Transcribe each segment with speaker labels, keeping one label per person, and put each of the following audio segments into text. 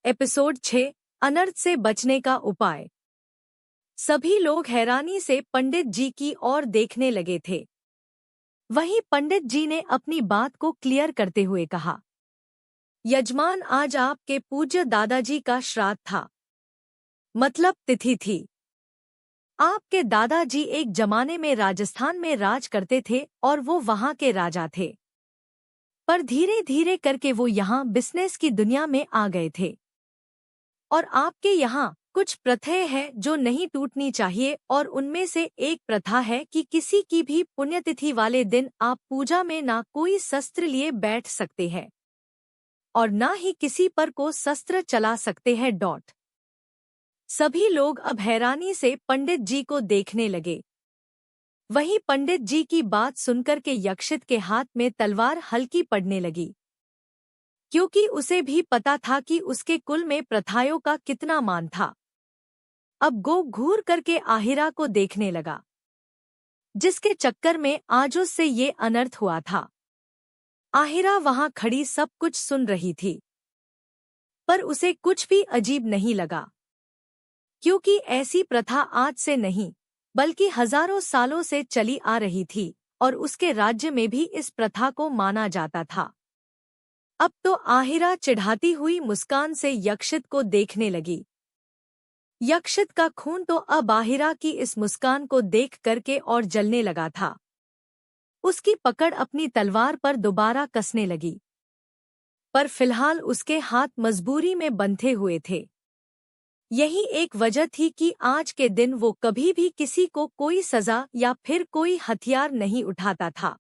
Speaker 1: Episode 6 अनर्थ से बचने का उपाय। सभी लोग हैरानी से पंडित जी की ओर देखने लगे थे। वहीं पंडित जी ने अपनी बात को क्लियर करते हुए कहा, यजमान, आज आपके पूज्य दादाजी का श्राद्ध था, मतलब तिथि थी। आपके दादाजी एक जमाने में राजस्थान में राज करते थे और वो वहां के राजा थे। पर धीरे धीरे करके वो यहाँ बिजनेस की दुनिया में आ गए थे और आपके यहाँ कुछ प्रथाएं हैं जो नहीं टूटनी चाहिए, और उनमें से एक प्रथा है कि किसी की भी पुण्यतिथि वाले दिन आप पूजा में ना कोई शस्त्र लिए बैठ सकते हैं और ना ही किसी पर को शस्त्र चला सकते हैं। सभी लोग अब हैरानी से पंडित जी को देखने लगे। वहीं पंडित जी की बात सुनकर के यक्षित के हाथ में तलवार हल्की पड़ने लगी, क्योंकि उसे भी पता था कि उसके कुल में प्रथाओं का कितना मान था। अब गो घूर करके आहिरा को देखने लगा, जिसके चक्कर में आज उससे ये अनर्थ हुआ था। आहिरा वहां खड़ी सब कुछ सुन रही थी, पर उसे कुछ भी अजीब नहीं लगा, क्योंकि ऐसी प्रथा आज से नहीं बल्कि हजारों सालों से चली आ रही थी और उसके राज्य में भी इस प्रथा को माना जाता था। अब तो आहिरा चिढ़ाती हुई मुस्कान से यक्षित को देखने लगी। यक्षित का खून तो अब आहिरा की इस मुस्कान को देख करके और जलने लगा था। उसकी पकड़ अपनी तलवार पर दोबारा कसने लगी, पर फिलहाल उसके हाथ मजबूरी में बंधे हुए थे। यही एक वजह थी कि आज के दिन वो कभी भी किसी को कोई सजा या फिर कोई हथियार नहीं उठाता था।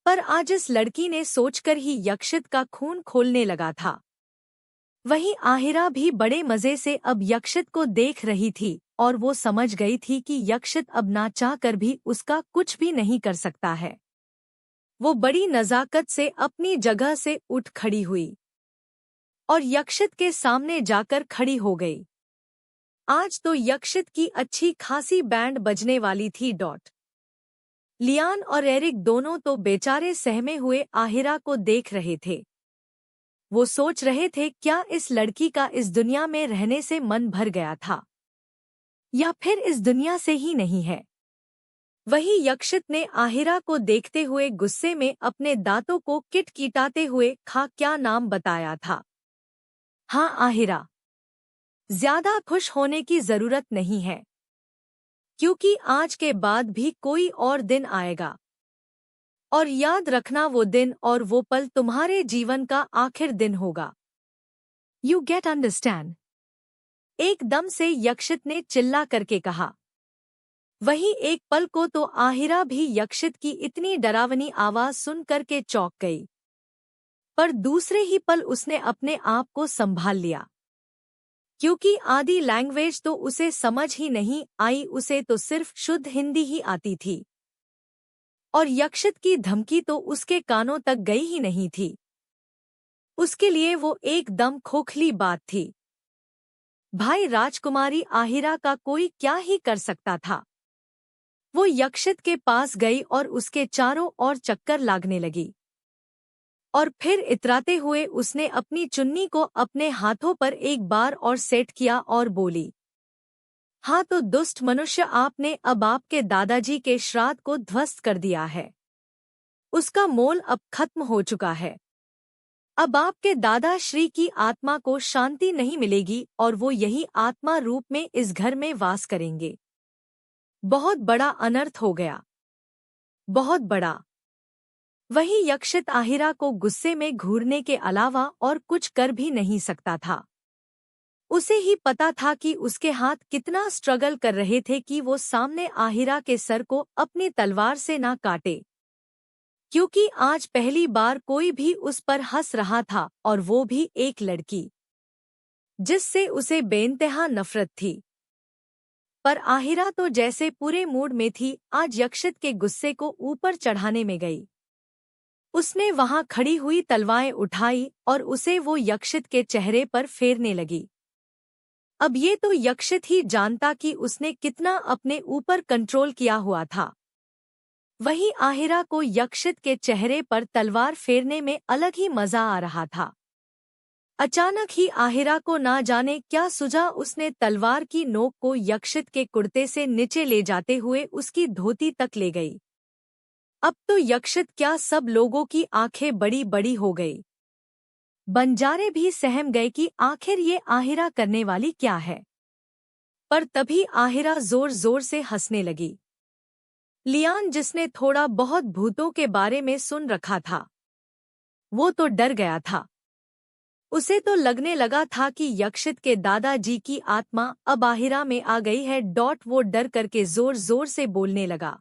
Speaker 1: पर आज इस लड़की ने सोचकर ही यक्षित का खून खोलने लगा था। वहीं आहिरा भी बड़े मजे से अब यक्षित को देख रही थी और वो समझ गई थी कि यक्षित अब ना चाह कर भी उसका कुछ भी नहीं कर सकता है। वो बड़ी नज़ाकत से अपनी जगह से उठ खड़ी हुई और यक्षित के सामने जाकर खड़ी हो गई। आज तो यक्षित की अच्छी खासी बैंड बजने वाली थी। लियान और एरिक दोनों तो बेचारे सहमे हुए आहिरा को देख रहे थे। वो सोच रहे थे क्या इस लड़की का इस दुनिया में रहने से मन भर गया था, या फिर इस दुनिया से ही नहीं है। वही यक्षित ने आहिरा को देखते हुए गुस्से में अपने दांतों को किटकिटाते हुए क्या नाम बताया था। हाँ आहिरा, ज्यादा खुश होने की जरूरत नहीं है, क्योंकि आज के बाद भी कोई और दिन आएगा, और याद रखना वो दिन और वो पल तुम्हारे जीवन का आखिर दिन होगा। You get understand? एकदम से यक्षित ने चिल्ला करके कहा। वहीं एक पल को तो आहिरा भी यक्षित की इतनी डरावनी आवाज सुन करके चौंक गई, पर दूसरे ही पल उसने अपने आप को संभाल लिया, क्योंकि आदि लैंग्वेज तो उसे समझ ही नहीं आई। उसे तो सिर्फ शुद्ध हिंदी ही आती थी और यक्षित की धमकी तो उसके कानों तक गई ही नहीं थी। उसके लिए वो एकदम खोखली बात थी। भाई राजकुमारी आहिरा का कोई क्या ही कर सकता था। वो यक्षित के पास गई और उसके चारों ओर चक्कर लागने लगी, और फिर इतराते हुए उसने अपनी चुन्नी को अपने हाथों पर एक बार और सेट किया और बोली, हाँ तो दुष्ट मनुष्य, आपने अब आपके दादाजी के श्राद्ध को ध्वस्त कर दिया है। उसका मोल अब खत्म हो चुका है। अब आपके दादा श्री की आत्मा को शांति नहीं मिलेगी और वो यही आत्मा रूप में इस घर में वास करेंगे। बहुत बड़ा अनर्थ हो गया, बहुत बड़ा। वही यक्षित आहिरा को गुस्से में घूरने के अलावा और कुछ कर भी नहीं सकता था। उसे ही पता था कि उसके हाथ कितना स्ट्रगल कर रहे थे कि वो सामने आहिरा के सर को अपनी तलवार से ना काटे, क्योंकि आज पहली बार कोई भी उस पर हंस रहा था, और वो भी एक लड़की जिससे उसे बेइंतहा नफरत थी। पर आहिरा तो जैसे पूरे मूड में थी, आज यक्षित के गुस्से को ऊपर चढ़ाने में गई। उसने वहां खड़ी हुई तलवारें उठाई और उसे वो यक्षित के चेहरे पर फेरने लगी। अब ये तो यक्षित ही जानता कि उसने कितना अपने ऊपर कंट्रोल किया हुआ था। वहीं आहिरा को यक्षित के चेहरे पर तलवार फेरने में अलग ही मजा आ रहा था। अचानक ही आहिरा को ना जाने क्या सूझा, उसने तलवार की नोक को यक्षित के कुर्ते से नीचे ले जाते हुए उसकी धोती तक ले गई। अब तो यक्षित क्या, सब लोगों की आंखें बड़ी बड़ी हो गई। बंजारे भी सहम गए कि आखिर ये आहिरा करने वाली क्या है। पर तभी आहिरा जोर जोर से हंसने लगी। लियान, जिसने थोड़ा बहुत भूतों के बारे में सुन रखा था, वो तो डर गया था। उसे तो लगने लगा था कि यक्षित के दादाजी की आत्मा अब आहिरा में आ गई है। वो डर करके जोर जोर से बोलने लगा,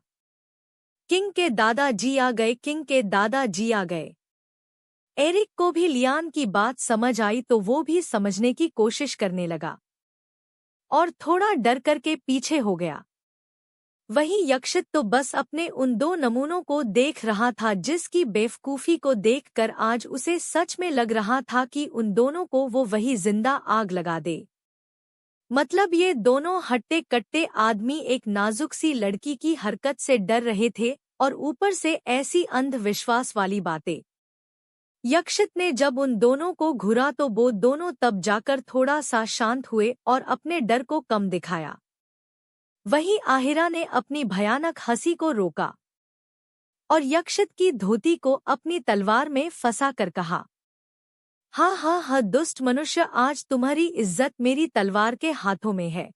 Speaker 1: किंग के दादाजी आ गए, किंग के दादाजी आ गए। एरिक को भी लियान की बात समझ आई तो वो भी समझने की कोशिश करने लगा और थोड़ा डर करके पीछे हो गया। वहीं यक्षित तो बस अपने उन दो नमूनों को देख रहा था, जिसकी बेवकूफी को देखकर आज उसे सच में लग रहा था कि उन दोनों को वो वही जिंदा आग लगा दे। मतलब ये दोनों हट्टे कट्टे आदमी एक नाजुक सी लड़की की हरकत से डर रहे थे और ऊपर से ऐसी अंधविश्वास वाली बातें। यक्षित ने जब उन दोनों को घूरा तो वो दोनों तब जाकर थोड़ा सा शांत हुए और अपने डर को कम दिखाया। वहीं आहिरा ने अपनी भयानक हंसी को रोका और यक्षित की धोती को अपनी तलवार में फंसा कर कहा, हाँ हाँ हाँ दुष्ट मनुष्य, आज तुम्हारी इज्जत मेरी तलवार के हाथों में है।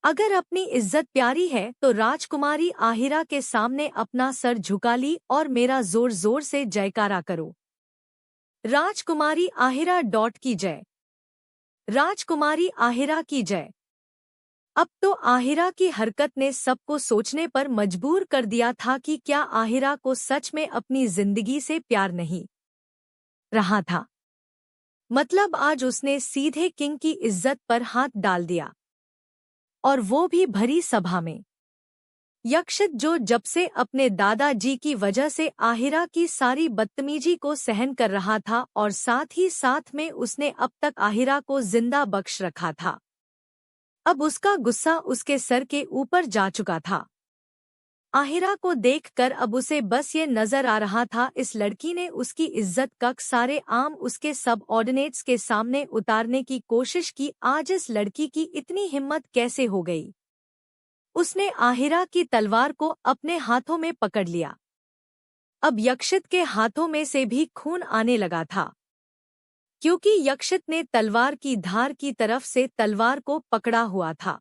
Speaker 1: अगर अपनी इज्जत प्यारी है तो राजकुमारी आहिरा के सामने अपना सर झुका ली और मेरा जोर जोर से जयकारा करो। राजकुमारी आहिरा की जय, राजकुमारी आहिरा की जय। अब तो आहिरा की हरकत ने सबको सोचने पर मजबूर कर दिया था कि क्या आहिरा को सच में अपनी जिंदगी से प्यार नहीं रहा था। मतलब आज उसने सीधे किंग की इज्जत पर हाथ डाल दिया, और वो भी भरी सभा में। यक्षित जो जब से अपने दादाजी की वजह से आहिरा की सारी बदतमीजी को सहन कर रहा था और साथ ही साथ में उसने अब तक आहिरा को जिंदा बख्श रखा था, अब उसका गुस्सा उसके सर के ऊपर जा चुका था। आहिरा को देखकर अब उसे बस ये नजर आ रहा था, इस लड़की ने उसकी इज्जत का सारे आम उसके सब ऑर्डिनेट्स के सामने उतारने की कोशिश की। आज इस लड़की की इतनी हिम्मत कैसे हो गई। उसने आहिरा की तलवार को अपने हाथों में पकड़ लिया। अब यक्षित के हाथों में से भी खून आने लगा था, क्योंकि यक्षित ने तलवार की धार की तरफ से तलवार को पकड़ा हुआ था।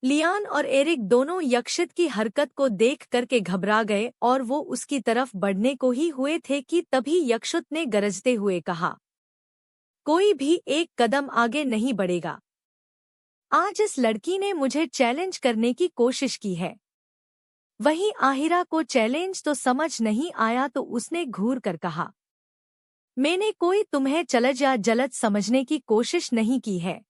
Speaker 1: लियान और एरिक दोनों यक्षित की हरकत को देख करके घबरा गए और वो उसकी तरफ बढ़ने को ही हुए थे कि तभी यक्षित ने गरजते हुए कहा, कोई भी एक कदम आगे नहीं बढ़ेगा। आज इस लड़की ने मुझे चैलेंज करने की कोशिश की है। वहीं आहिरा को चैलेंज तो समझ नहीं आया तो उसने घूर कर कहा, मैंने कोई तुम्हें चलज या जलद समझने की कोशिश नहीं की है।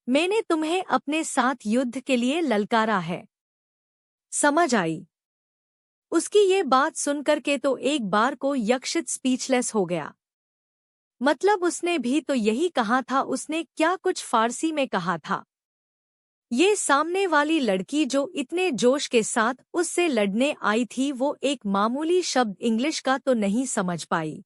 Speaker 1: मैंने तुम्हें अपने साथ युद्ध के लिए ललकारा है, समझ आई। उसकी ये बात सुनकर के तो एक बार को यक्षित स्पीचलेस हो गया। मतलब उसने भी तो यही कहा था। उसने क्या कुछ फारसी में कहा था। ये सामने वाली लड़की जो इतने जोश के साथ उससे लड़ने आई थी, वो एक मामूली शब्द इंग्लिश का तो नहीं समझ पाई।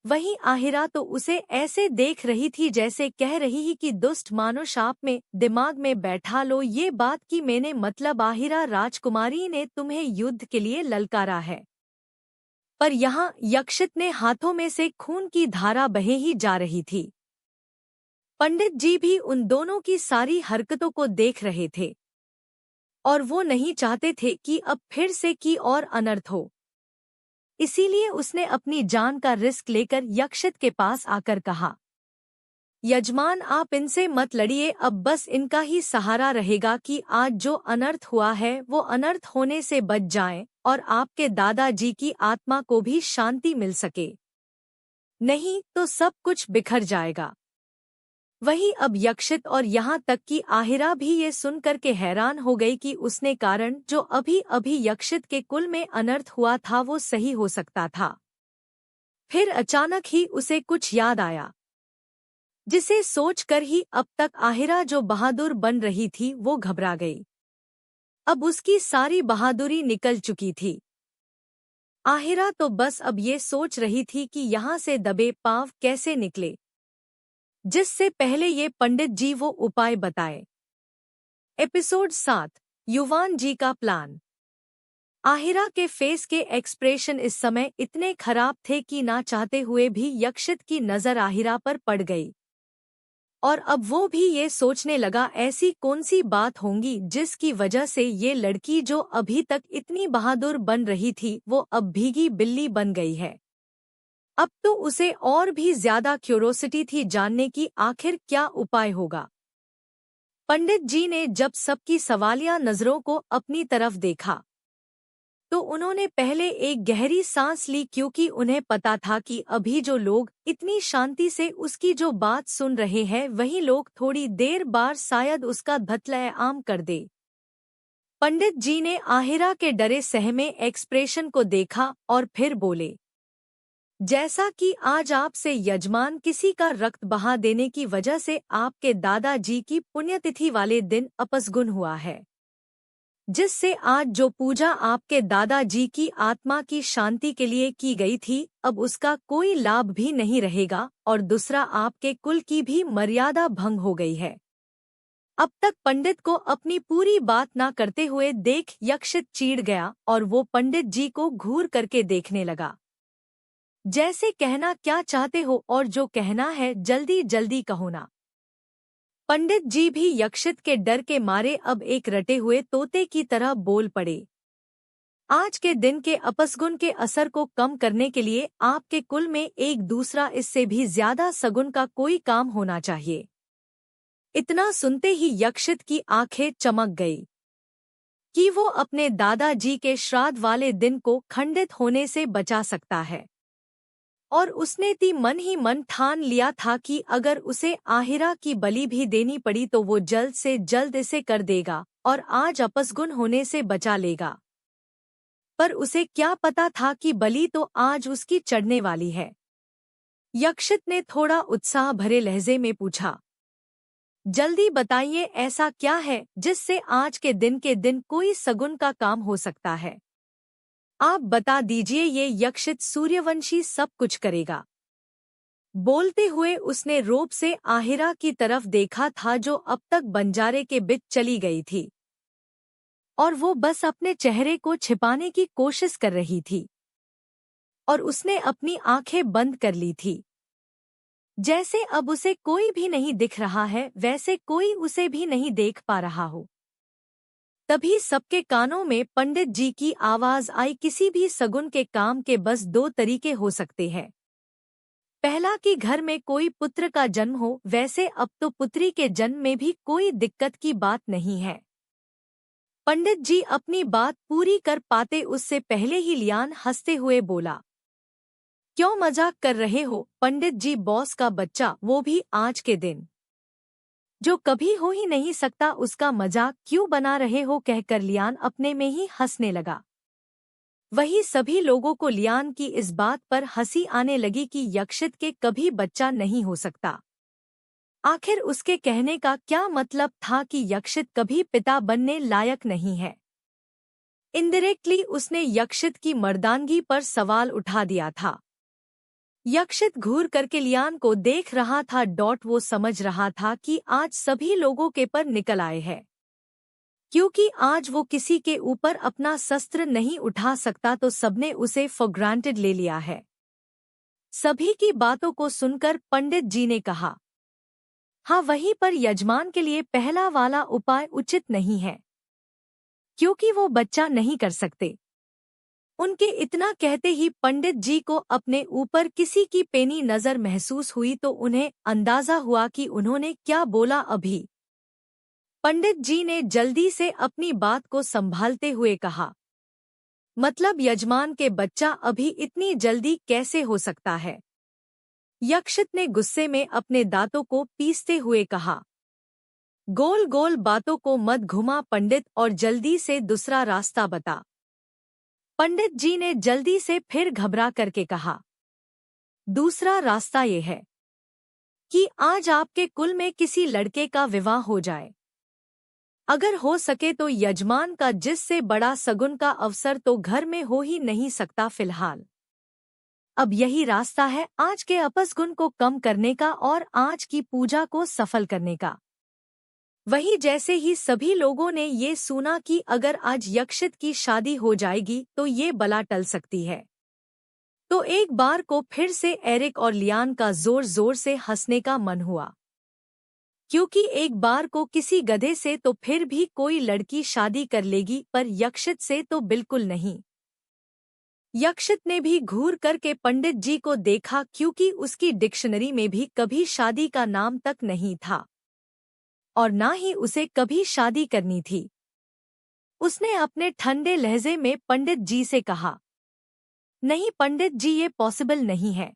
Speaker 1: वहीं आहिरा तो उसे ऐसे देख रही थी जैसे कह रही ही कि दुष्ट मानुष, आप में दिमाग में बैठा लो ये बात कि मैंने मतलब आहिरा राजकुमारी ने तुम्हें युद्ध के लिए ललकारा है। पर यहाँ यक्षित ने हाथों में से खून की धारा बहे ही जा रही थी। पंडित जी भी उन दोनों की सारी हरकतों को देख रहे थे और वो नहीं चाहते थे कि अब फिर से की और अनर्थ हो। इसीलिए उसने अपनी जान का रिस्क लेकर यक्षित के पास आकर कहा, यजमान आप इनसे मत लड़िए, अब बस इनका ही सहारा रहेगा कि आज जो अनर्थ हुआ है वो अनर्थ होने से बच जाए और आपके दादाजी की आत्मा को भी शांति मिल सके, नहीं तो सब कुछ बिखर जाएगा। वहीं अब यक्षित और यहाँ तक कि आहिरा भी ये सुनकर के हैरान हो गई कि उसने कारण जो अभी अभी यक्षित के कुल में अनर्थ हुआ था वो सही हो सकता था। फिर अचानक ही उसे कुछ याद आया, जिसे सोचकर ही अब तक आहिरा जो बहादुर बन रही थी वो घबरा गई। अब उसकी सारी बहादुरी निकल चुकी थी। आहिरा तो बस अब ये सोच रही थी कि यहाँ से दबे पाँव कैसे निकले, जिससे पहले ये पंडित जी वो उपाय बताए। एपिसोड 7, युवान जी का प्लान। आहिरा के फेस के एक्सप्रेशन इस समय इतने खराब थे कि ना चाहते हुए भी यक्षित की नज़र आहिरा पर पड़ गई। और अब वो भी ये सोचने लगा ऐसी कौन सी बात होंगी जिसकी वजह से ये लड़की जो अभी तक इतनी बहादुर बन रही थी वो अब भीगी बिल्ली बन गई है। अब तो उसे और भी ज्यादा क्यूरोसिटी थी जानने की आखिर क्या उपाय होगा। पंडित जी ने जब सबकी सवालिया नजरों को अपनी तरफ देखा तो उन्होंने पहले एक गहरी सांस ली, क्योंकि उन्हें पता था कि अभी जो लोग इतनी शांति से उसकी जो बात सुन रहे हैं वही लोग थोड़ी देर बाद शायद उसका धत्लय-आम कर दे। पंडित जी ने आहिरा के डरे सहमे एक्सप्रेशन को देखा और फिर बोले, जैसा कि आज आपसे यजमान किसी का रक्त बहा देने की वजह से आपके दादाजी की पुण्यतिथि वाले दिन अपस्गुन हुआ है, जिससे आज जो पूजा आपके दादाजी की आत्मा की शांति के लिए की गई थी अब उसका कोई लाभ भी नहीं रहेगा, और दूसरा आपके कुल की भी मर्यादा भंग हो गई है। अब तक पंडित को अपनी पूरी बात ना करते हुए देख यक्षित चिढ़ गया और वो पंडित जी को घूर करके देखने लगा, जैसे कहना क्या चाहते हो और जो कहना है जल्दी जल्दी कहो ना। पंडित जी भी यक्षित के डर के मारे अब एक रटे हुए तोते की तरह बोल पड़े। आज के दिन के अपस्गुन के असर को कम करने के लिए आपके कुल में एक दूसरा इससे भी ज्यादा सगुन का कोई काम होना चाहिए। इतना सुनते ही यक्षित की आंखें चमक गई कि वो अपने दादाजी के श्राद्ध वाले दिन को खंडित होने से बचा सकता है, और उसने मन ही मन ठान लिया था कि अगर उसे आहिरा की बलि भी देनी पड़ी तो वो जल्द से जल्द इसे कर देगा और आज अपस्गुन होने से बचा लेगा। पर उसे क्या पता था कि बलि तो आज उसकी चढ़ने वाली है। यक्षित ने थोड़ा उत्साह भरे लहजे में पूछा, जल्दी बताइए ऐसा क्या है जिससे आज के दिन कोई सगुन का काम हो सकता है। आप बता दीजिए, ये यक्षित सूर्यवंशी सब कुछ करेगा। बोलते हुए उसने रोब से आहिरा की तरफ देखा था जो अब तक बंजारे के बीच चली गई थी, और वो बस अपने चेहरे को छिपाने की कोशिश कर रही थी, और उसने अपनी आंखें बंद कर ली थी। जैसे अब उसे कोई भी नहीं दिख रहा है, वैसे कोई उसे भी नहीं देख पा रहा हो। तभी सबके कानों में पंडित जी की आवाज आई, किसी भी सगुन के काम के बस दो तरीके हो सकते हैं। पहला कि घर में कोई पुत्र का जन्म हो, वैसे अब तो पुत्री के जन्म में भी कोई दिक्कत की बात नहीं है। पंडित जी अपनी बात पूरी कर पाते उससे पहले ही लियान हंसते हुए बोला, क्यों मजाक कर रहे हो पंडित जी, बॉस का बच्चा, वो भी आज के दिन, जो कभी हो ही नहीं सकता, उसका मजाक क्यों बना रहे हो, कहकर लियान अपने में ही हंसने लगा। वही सभी लोगों को लियान की इस बात पर हंसी आने लगी कि यक्षित के कभी बच्चा नहीं हो सकता। आखिर उसके कहने का क्या मतलब था कि यक्षित कभी पिता बनने लायक नहीं है। इनडायरेक्टली उसने यक्षित की मर्दानगी पर सवाल उठा दिया था। यक्षित घूर करके लियान को देख रहा था। वो समझ रहा था कि आज सभी लोगों के पर निकल आए हैं, क्योंकि आज वो किसी के ऊपर अपना शस्त्र नहीं उठा सकता, तो सबने उसे फॉर ग्रांटेड ले लिया है। सभी की बातों को सुनकर पंडित जी ने कहा, हाँ वहीं पर यजमान के लिए पहला वाला उपाय उचित नहीं है, क्योंकि वो बच्चा नहीं कर सकते। उनके इतना कहते ही पंडित जी को अपने ऊपर किसी की पेनी नजर महसूस हुई, तो उन्हें अंदाजा हुआ कि उन्होंने क्या बोला अभी। पंडित जी ने जल्दी से अपनी बात को संभालते हुए कहा, मतलब यजमान के बच्चा अभी इतनी जल्दी कैसे हो सकता है। यक्षित ने गुस्से में अपने दांतों को पीसते हुए कहा, गोल गोल बातों को मत घुमा पंडित, और जल्दी से दूसरा रास्ता बता। पंडित जी ने जल्दी से फिर घबरा करके कहा, दूसरा रास्ता ये है कि आज आपके कुल में किसी लड़के का विवाह हो जाए। अगर हो सके तो यजमान का जिससे बड़ा सगुन का अवसर तो घर में हो ही नहीं सकता फिलहाल। अब यही रास्ता है आज के अपसगुन को कम करने का और आज की पूजा को सफल करने का। वही जैसे ही सभी लोगों ने ये सुना कि अगर आज यक्षित की शादी हो जाएगी तो ये बला टल सकती है, तो एक बार को फिर से एरिक और लियान का जोर जोर से हंसने का मन हुआ, क्योंकि एक बार को किसी गधे से तो फिर भी कोई लड़की शादी कर लेगी, पर यक्षित से तो बिल्कुल नहीं। यक्षित ने भी घूर करके पंडित जी को देखा, क्योंकि उसकी डिक्शनरी में भी कभी शादी का नाम तक नहीं था और ना ही उसे कभी शादी करनी थी। उसने अपने ठंडे लहजे में पंडित जी से कहा, नहीं पंडित जी, ये पॉसिबल नहीं है।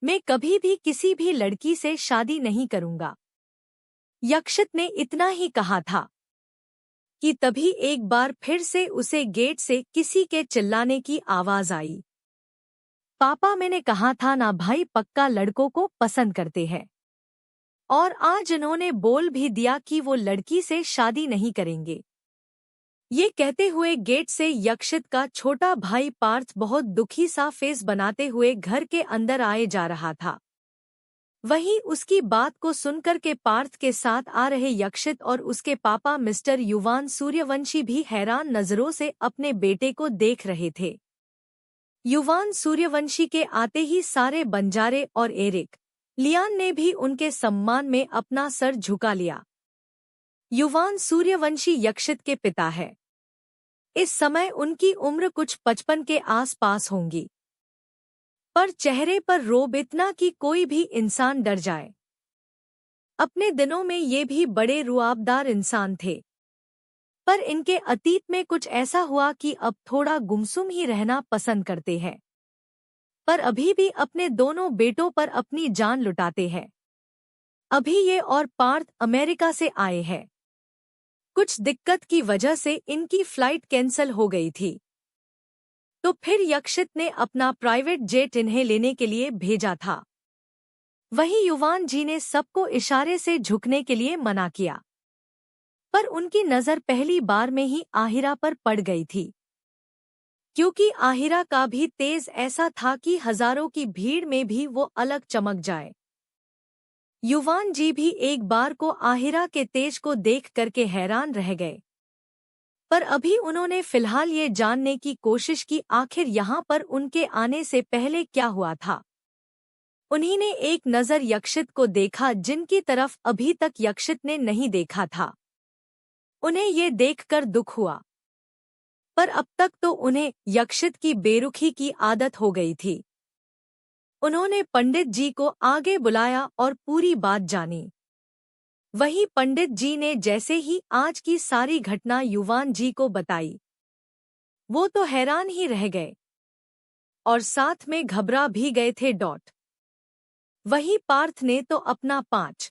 Speaker 1: मैं कभी भी किसी भी लड़की से शादी नहीं करूंगा। यक्षित ने इतना ही कहा था कि तभी एक बार फिर से उसे गेट से किसी के चिल्लाने की आवाज आई। पापा, मैंने कहा था ना भाई, पक्का लड़कों को पसंद करते हैं, और आज इन्होंने बोल भी दिया कि वो लड़की से शादी नहीं करेंगे। ये कहते हुए गेट से यक्षित का छोटा भाई पार्थ बहुत दुखी सा फेस बनाते हुए घर के अंदर आए जा रहा था। वहीं उसकी बात को सुनकर के पार्थ के साथ आ रहे यक्षित और उसके पापा मिस्टर युवान सूर्यवंशी भी हैरान नजरों से अपने बेटे को देख रहे थे। युवान सूर्यवंशी के आते ही सारे बंजारे और एरिक, लियान ने भी उनके सम्मान में अपना सर झुका लिया। युवान सूर्यवंशी यक्षित के पिता है। इस समय उनकी उम्र कुछ 55 के आसपास होंगी, पर चेहरे पर रोब इतना कि कोई भी इंसान डर जाए। अपने दिनों में ये भी बड़े रुआबदार इंसान थे, पर इनके अतीत में कुछ ऐसा हुआ कि अब थोड़ा गुमसुम ही रहना पसंद करते हैं, पर अभी भी अपने दोनों बेटों पर अपनी जान लुटाते हैं। अभी ये और पार्थ अमेरिका से आए हैं। कुछ दिक्कत की वजह से इनकी फ्लाइट कैंसल हो गई थी, तो फिर यक्षित ने अपना प्राइवेट जेट इन्हें लेने के लिए भेजा था। वहीं युवान जी ने सबको इशारे से झुकने के लिए मना किया, पर उनकी नज़र पहली बार में ही आहिरा पर पड़ गई थी, क्योंकि आहिरा का भी तेज ऐसा था कि हजारों की भीड़ में भी वो अलग चमक जाए। युवान जी भी एक बार को आहिरा के तेज को देख करके हैरान रह गए, पर अभी उन्होंने फिलहाल ये जानने की कोशिश की आखिर यहाँ पर उनके आने से पहले क्या हुआ था। उन्हीं ने एक नज़र यक्षित को देखा, जिनकी तरफ अभी तक यक्षित ने नहीं देखा था। उन्हें ये देखकर दुख हुआ, पर अब तक तो उन्हें यक्षित की बेरुखी की आदत हो गई थी। उन्होंने पंडित जी को आगे बुलाया और पूरी बात जानी। वही पंडित जी ने जैसे ही आज की सारी घटना युवान जी को बताई, वो तो हैरान ही रह गए और साथ में घबरा भी गए थे। वही पार्थ ने तो अपना 5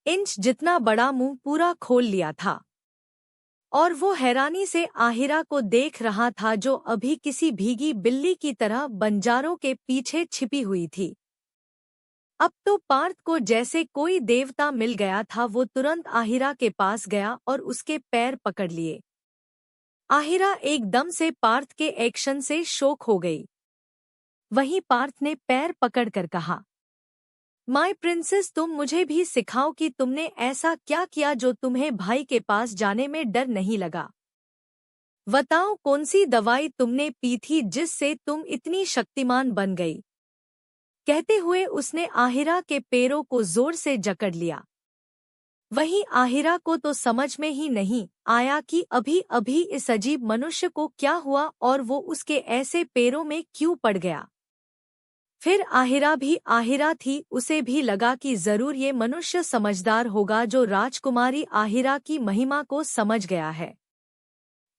Speaker 1: इंच जितना बड़ा मुंह पूरा खोल लिया था और वो हैरानी से आहिरा को देख रहा था, जो अभी किसी भीगी बिल्ली की तरह बंजारों के पीछे छिपी हुई थी। अब तो पार्थ को जैसे कोई देवता मिल गया था। वो तुरंत आहिरा के पास गया और उसके पैर पकड़ लिए। आहिरा एकदम से पार्थ के एक्शन से शॉक हो गई। वहीं पार्थ ने पैर पकड़कर कहा, माय प्रिंसेस, तुम मुझे भी सिखाओ कि तुमने ऐसा क्या किया जो तुम्हें भाई के पास जाने में डर नहीं लगा। बताओ, कौन सी दवाई तुमने पी थी जिससे तुम इतनी शक्तिमान बन गई। कहते हुए उसने आहिरा के पैरों को जोर से जकड़ लिया। वहीं आहिरा को तो समझ में ही नहीं आया कि अभी अभी इस अजीब मनुष्य को क्या हुआ और वो उसके ऐसे पैरों में क्यों पड़ गया। फिर आहिरा भी आहिरा थी, उसे भी लगा कि जरूर ये मनुष्य समझदार होगा जो राजकुमारी आहिरा की महिमा को समझ गया है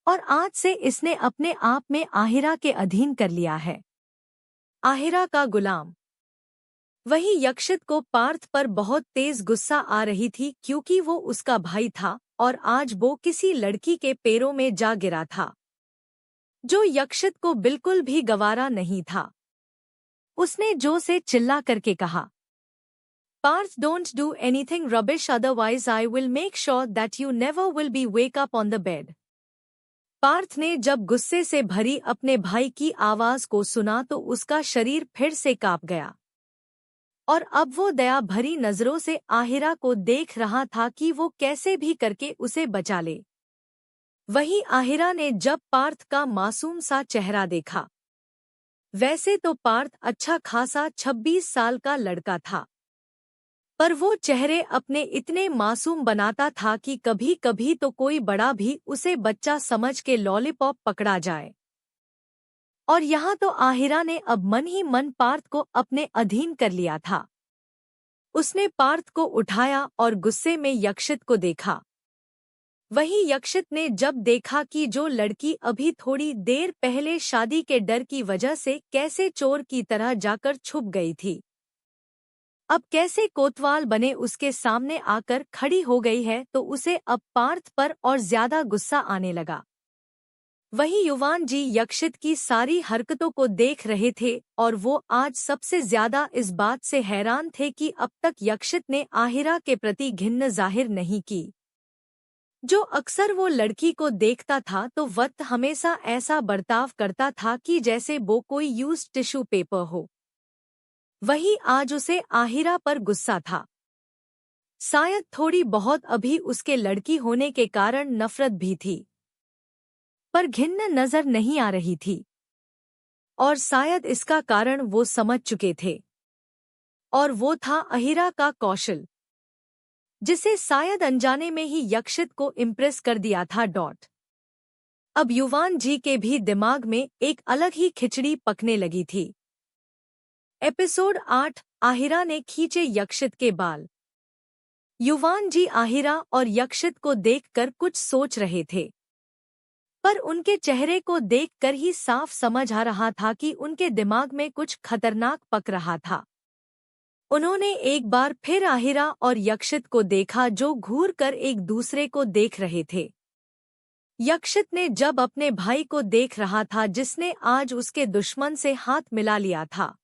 Speaker 1: और आज से इसने अपने आप में आहिरा के अधीन कर लिया है, आहिरा का गुलाम। वहीं यक्षित को पार्थ पर बहुत तेज गुस्सा आ रही थी, क्योंकि वो उसका भाई था और आज वो किसी लड़की के पैरों में जा गिरा था, जो यक्षित को बिल्कुल भी गवारा नहीं था। उसने जोर से चिल्ला करके कहा, Parth, don't do anything rubbish, otherwise I will make sure that you never will be wake up on the bed. Partha ने जब गुस्से से भरी अपने भाई की आवाज को सुना तो उसका शरीर फिर से कांप गया और अब वो दया भरी नजरों से आहिरा को देख रहा था कि वो कैसे भी करके उसे बचा ले। वहीं आहिरा ने जब पार्थ का मासूम सा चेहरा देखा, वैसे तो पार्थ अच्छा खासा 26 साल का लड़का था, पर वो चेहरे अपने इतने मासूम बनाता था कि कभी कभी तो कोई बड़ा भी उसे बच्चा समझ के लॉलीपॉप पकड़ा जाए। और यहाँ तो आहिरा ने अब मन ही मन पार्थ को अपने अधीन कर लिया था। उसने पार्थ को उठाया और गुस्से में यक्षित को देखा। वहीं यक्षित ने जब देखा कि जो लड़की अभी थोड़ी देर पहले शादी के डर की वजह से कैसे चोर की तरह जाकर छुप गई थी, अब कैसे कोतवाल बने उसके सामने आकर खड़ी हो गई है, तो उसे अब पार्थ पर और ज्यादा गुस्सा आने लगा। वहीं युवान जी यक्षित की सारी हरकतों को देख रहे थे और वो आज सबसे ज्यादा इस बात से हैरान थे कि अब तक यक्षित ने आहिरा के प्रति घिन्न जाहिर नहीं की। जो अक्सर वो लड़की को देखता था तो वक्त हमेशा ऐसा बर्ताव करता था कि जैसे वो कोई यूज्ड टिश्यू पेपर हो। वहीं आज उसे आहिरा पर गुस्सा था। शायद थोड़ी बहुत अभी उसके लड़की होने के कारण नफरत भी थी, पर घिन्न नजर नहीं आ रही थी और शायद इसका कारण वो समझ चुके थे, और वो था आहिरा का कौशल, जिसे शायद अनजाने में ही यक्षित को इम्प्रेस कर दिया था। अब युवान जी के भी दिमाग में एक अलग ही खिचड़ी पकने लगी थी। एपिसोड 8, आहिरा ने खींचे यक्षित के बाल। युवान जी आहिरा और यक्षित को देखकर कुछ सोच रहे थे, पर उनके चेहरे को देखकर ही साफ समझ आ रहा था कि उनके दिमाग में कुछ खतरनाक पक रहा था। उन्होंने एक बार फिर आहिरा और यक्षित को देखा जो घूर कर एक दूसरे को देख रहे थे। यक्षित ने जब अपने भाई को देख रहा था जिसने आज उसके दुश्मन से हाथ मिला लिया था,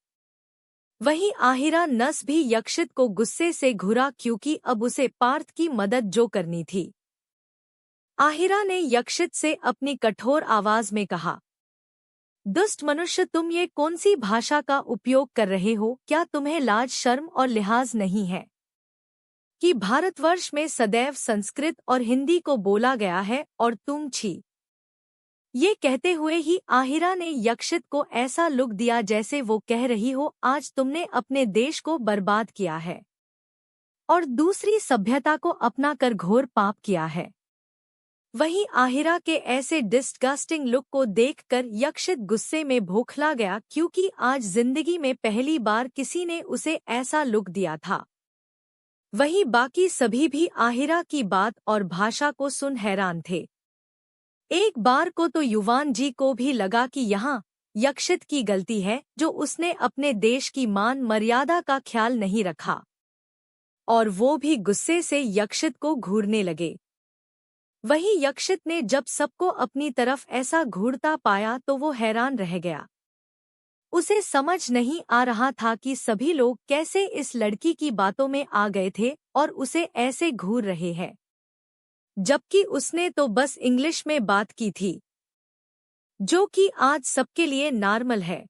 Speaker 1: वहीं आहिरा नस भी यक्षित को गुस्से से घुरा क्योंकि अब उसे पार्थ की मदद जो करनी थी। आहिरा ने यक्षित से अपनी कठोर आवाज में कहा, दुष्ट मनुष्य, तुम ये कौन सी भाषा का उपयोग कर रहे हो? क्या तुम्हें लाज शर्म और लिहाज नहीं है कि भारतवर्ष में सदैव संस्कृत और हिंदी को बोला गया है और तुम छी। ये कहते हुए ही आहिरा ने यक्षित को ऐसा लुक दिया जैसे वो कह रही हो, आज तुमने अपने देश को बर्बाद किया है और दूसरी सभ्यता को अपना कर घोर पाप किया है। वहीं आहिरा के ऐसे डिस्गस्टिंग लुक को देखकर यक्षित गुस्से में बौखला गया क्योंकि आज जिंदगी में पहली बार किसी ने उसे ऐसा लुक दिया था। वहीं बाकी सभी भी आहिरा की बात और भाषा को सुन हैरान थे। एक बार को तो युवान जी को भी लगा कि यहाँ यक्षित की गलती है जो उसने अपने देश की मान मर्यादा का ख्याल नहीं रखा, और वो भी गुस्से से यक्षित को घूरने लगे। वहीं यक्षित ने जब सबको अपनी तरफ ऐसा घूरता पाया तो वो हैरान रह गया। उसे समझ नहीं आ रहा था कि सभी लोग कैसे इस लड़की की बातों में आ गए थे और उसे ऐसे घूर रहे हैं, जबकि उसने तो बस इंग्लिश में बात की थी, जो कि आज सबके लिए नॉर्मल है।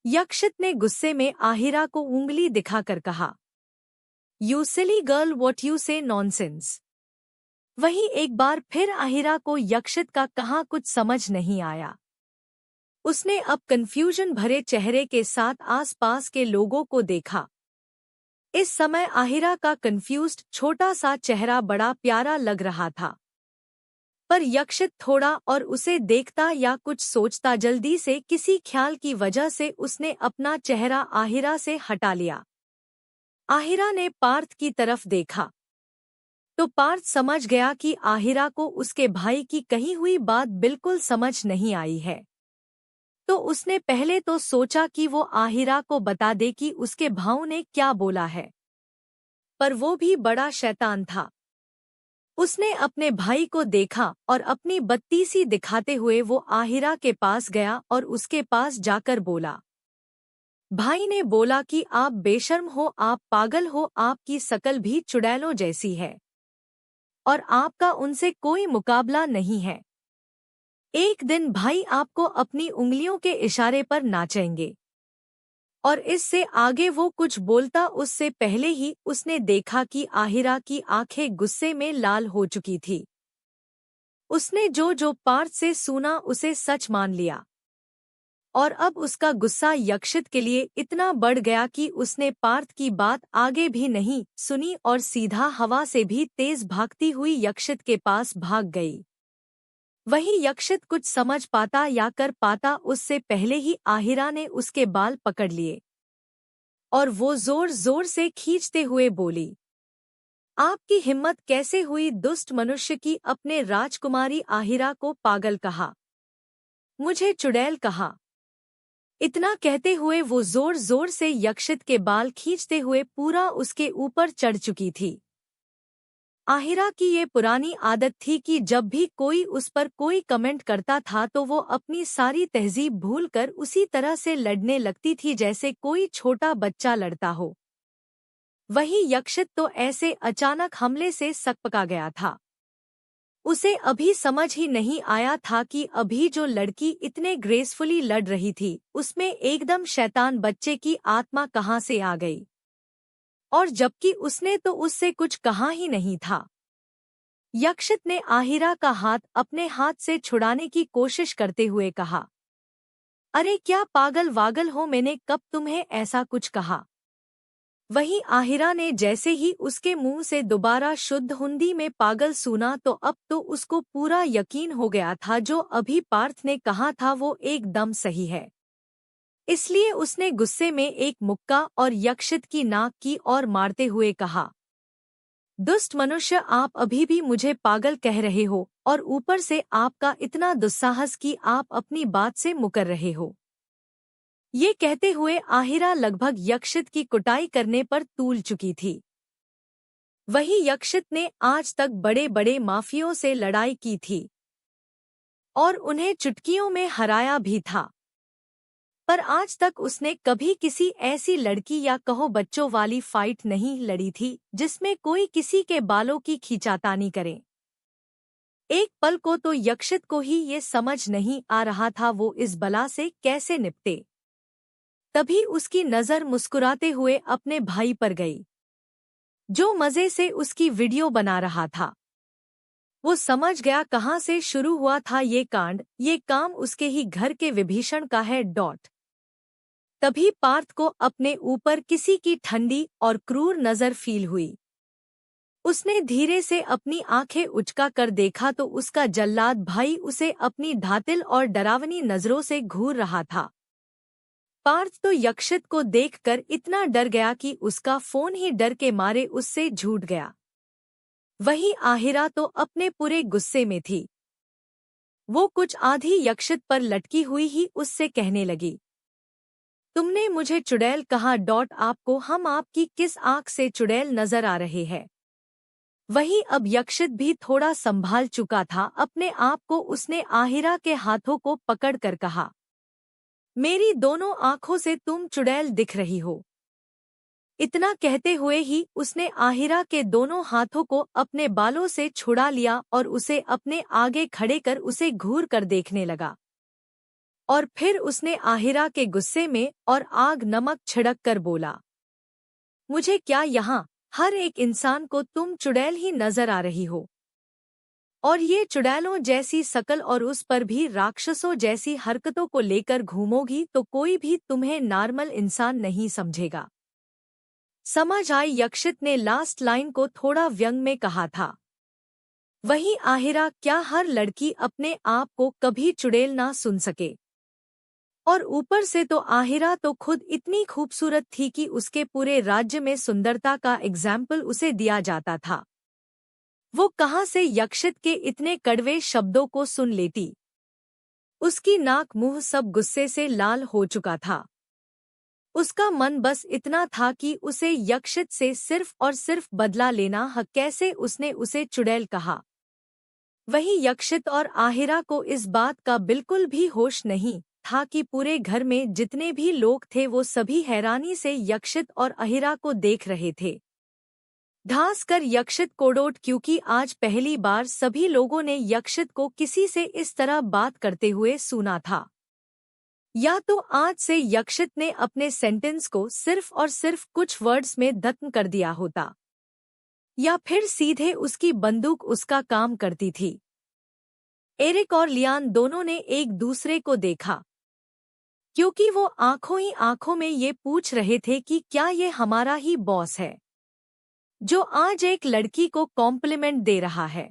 Speaker 1: यक्षित ने गुस्से में आहिरा को उंगली दिखाकर कहा, you silly girl, what you से नॉनसेंस। वहीं एक बार फिर आहिरा को यक्षित का कहा कुछ समझ नहीं आया। उसने अब कंफ्यूजन भरे चेहरे के साथ आसपास के लोगों को देखा। इस समय आहिरा का कंफ्यूज्ड छोटा सा चेहरा बड़ा प्यारा लग रहा था, पर यक्षित थोड़ा और उसे देखता या कुछ सोचता जल्दी से किसी ख्याल की वजह से उसने अपना चेहरा आहिरा से हटा लिया। आहिरा ने पार्थ की तरफ देखा तो पार्थ समझ गया कि आहिरा को उसके भाई की कही हुई बात बिल्कुल समझ नहीं आई है, तो उसने पहले तो सोचा कि वो आहिरा को बता दे कि उसके भाऊ ने क्या बोला है, पर वो भी बड़ा शैतान था। उसने अपने भाई को देखा और अपनी बत्तीसी दिखाते हुए वो आहिरा के पास गया और उसके पास जाकर बोला, भाई ने बोला कि आप बेशर्म हो, आप पागल हो, आपकी शकल भी चुड़ैलों जैसी है और आपका उनसे कोई मुकाबला नहीं है। एक दिन भाई आपको अपनी उंगलियों के इशारे पर नाचेंगे। और इससे आगे वो कुछ बोलता उससे पहले ही उसने देखा कि आहिरा की आंखें गुस्से में लाल हो चुकी थी। उसने जो पार्थ से सुना उसे सच मान लिया और अब उसका गुस्सा यक्षित के लिए इतना बढ़ गया कि उसने पार्थ की बात आगे भी नहीं सुनी और सीधा हवा से भी तेज भागती हुई यक्षित के पास भाग गई। वही यक्षित कुछ समझ पाता या कर पाता उससे पहले ही आहिरा ने उसके बाल पकड़ लिए और वो जोर जोर से खींचते हुए बोली, आपकी हिम्मत कैसे हुई दुष्ट मनुष्य की अपने राजकुमारी आहिरा को पागल कहा, मुझे चुड़ैल कहा। इतना कहते हुए वो जोर जोर से यक्षित के बाल खींचते हुए पूरा उसके ऊपर चढ़ चुकी थी। आहिरा की ये पुरानी आदत थी कि जब भी कोई उस पर कोई कमेंट करता था तो वो अपनी सारी तहजीब भूलकर उसी तरह से लड़ने लगती थी जैसे कोई छोटा बच्चा लड़ता हो। वही यक्षित तो ऐसे अचानक हमले से सकपका गया था। उसे अभी समझ ही नहीं आया था कि अभी जो लड़की इतने ग्रेसफुली लड़ रही थी उसमें एकदम शैतान बच्चे की आत्मा कहाँ से आ गई, और जबकि उसने तो उससे कुछ कहा ही नहीं था। यक्षित ने आहिरा का हाथ अपने हाथ से छुड़ाने की कोशिश करते हुए कहा, अरे क्या पागल वागल हो, मैंने कब तुम्हें ऐसा कुछ कहा। वहीं आहिरा ने जैसे ही उसके मुंह से दोबारा शुद्ध हिंदी में पागल सुना तो अब तो उसको पूरा यकीन हो गया था जो अभी पार्थ ने कहा था वो एकदम सही है। इसलिए उसने गुस्से में एक मुक्का और यक्षित की नाक की ओर मारते हुए कहा, दुष्ट मनुष्य, आप अभी भी मुझे पागल कह रहे हो और ऊपर से आपका इतना दुस्साहस कि आप अपनी बात से मुकर रहे हो। ये कहते हुए आहिरा लगभग यक्षित की कुटाई करने पर तूल चुकी थी। वही यक्षित ने आज तक बड़े बड़े माफियों से लड़ाई की थी और उन्हें चुटकियों में हराया भी था, पर आज तक उसने कभी किसी ऐसी लड़की या कहो बच्चों वाली फाइट नहीं लड़ी थी जिसमें कोई किसी के बालों की खींचातानी करे। एक पल को तो यक्षित को ही ये समझ नहीं आ रहा था वो इस बला से कैसे निपटे। तभी उसकी नज़र मुस्कुराते हुए अपने भाई पर गई, जो मज़े से उसकी वीडियो बना रहा था। वो समझ गया कहाँ से शुरू हुआ था ये कांड, ये काम उसके ही घर के विभीषण का है। तभी पार्थ को अपने ऊपर किसी की ठंडी और क्रूर नज़र फील हुई। उसने धीरे से अपनी आंखें उचका कर देखा तो उसका जल्लाद भाई उसे अपनी धातिल और डरावनी नज़रों से घूर रहा था। पार्थ तो यक्षित को देखकर इतना डर गया कि उसका फोन ही डर के मारे उससे झूठ गया। वही आहिरा तो अपने पूरे गुस्से में थी। वो कुछ आधी यक्षित पर लटकी हुई ही उससे कहने लगी, तुमने मुझे चुड़ैल कहा। आपको हम आपकी किस आंख से चुड़ैल नजर आ रहे हैं। वही अब यक्षित भी थोड़ा संभाल चुका था अपने आप को। उसने आहिरा के हाथों को पकड़कर कहा, मेरी दोनों आंखों से तुम चुड़ैल दिख रही हो। इतना कहते हुए ही उसने आहिरा के दोनों हाथों को अपने बालों से छुड़ा लिया और उसे अपने आगे खड़े कर उसे घूर कर देखने लगा। और फिर उसने आहिरा के गुस्से में और आग नमक छिड़क कर बोला, मुझे क्या यहाँ हर एक इंसान को तुम चुड़ैल ही नजर आ रही हो, और ये चुड़ैलों जैसी शकल और उस पर भी राक्षसों जैसी हरकतों को लेकर घूमोगी तो कोई भी तुम्हें नॉर्मल इंसान नहीं समझेगा। समझ आई? यक्षित ने लास्ट लाइन को थोड़ा व्यंग में कहा था। वहीं आहिरा, क्या हर लड़की अपने आप को कभी चुड़ैल ना सुन सके? और ऊपर से तो आहिरा तो खुद इतनी खूबसूरत थी कि उसके पूरे राज्य में सुंदरता का एग्जाम्पल उसे दिया जाता था। वो कहाँ से यक्षित के इतने कड़वे शब्दों को सुन लेती। उसकी नाक मुंह सब गुस्से से लाल हो चुका था। उसका मन बस इतना था कि उसे यक्षित से सिर्फ और सिर्फ बदला लेना हक। कैसे उसने उसे चुड़ैल कहा। वही यक्षित और आहिरा को इस बात का बिल्कुल भी होश नहीं था कि पूरे घर में जितने भी लोग थे वो सभी हैरानी से यक्षित और अहिरा को देख रहे थे। धांस कर यक्षित कोड़ोट, क्योंकि आज पहली बार सभी लोगों ने यक्षित को किसी से इस तरह बात करते हुए सुना था। या तो आज से यक्षित ने अपने सेंटेंस को सिर्फ और सिर्फ कुछ वर्ड्स में खत्म कर दिया होता, या फिर सीधे उसकी बंदूक उसका काम करती थी। एरिक और लियान दोनों ने एक दूसरे को देखा, क्योंकि वो आंखों ही आंखों में ये पूछ रहे थे कि क्या ये हमारा ही बॉस है जो आज एक लड़की को कॉम्प्लीमेंट दे रहा है,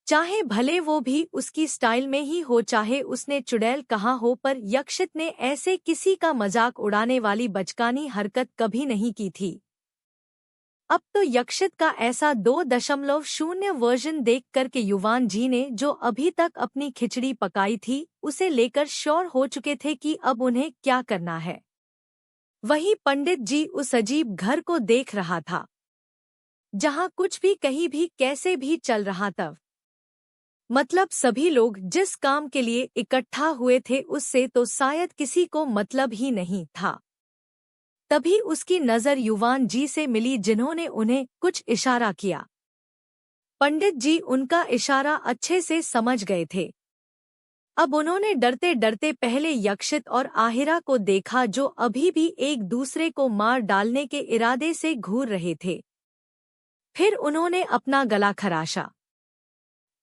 Speaker 1: चाहे भले वो भी उसकी स्टाइल में ही हो, चाहे उसने चुड़ैल कहा हो। पर यक्षित ने ऐसे किसी का मजाक उड़ाने वाली बचकानी हरकत कभी नहीं की थी। अब तो यक्षित का ऐसा 2.0 वर्जन देख कर के युवान जी ने, जो अभी तक अपनी खिचड़ी पकाई थी, उसे लेकर श्योर हो चुके थे कि अब उन्हें क्या करना है। वही पंडित जी उस अजीब घर को देख रहा था, जहां कुछ भी कहीं भी कैसे भी चल रहा था। मतलब सभी लोग जिस काम के लिए इकट्ठा हुए थे उससे तो शायद किसी को मतलब ही नहीं था। तभी उसकी नजर युवान जी से मिली, जिन्होंने उन्हें कुछ इशारा किया। पंडित जी उनका इशारा अच्छे से समझ गए थे। अब उन्होंने डरते डरते पहले यक्षित और आहिरा को देखा, जो अभी भी एक दूसरे को मार डालने के इरादे से घूर रहे थे। फिर उन्होंने अपना गला खराशा।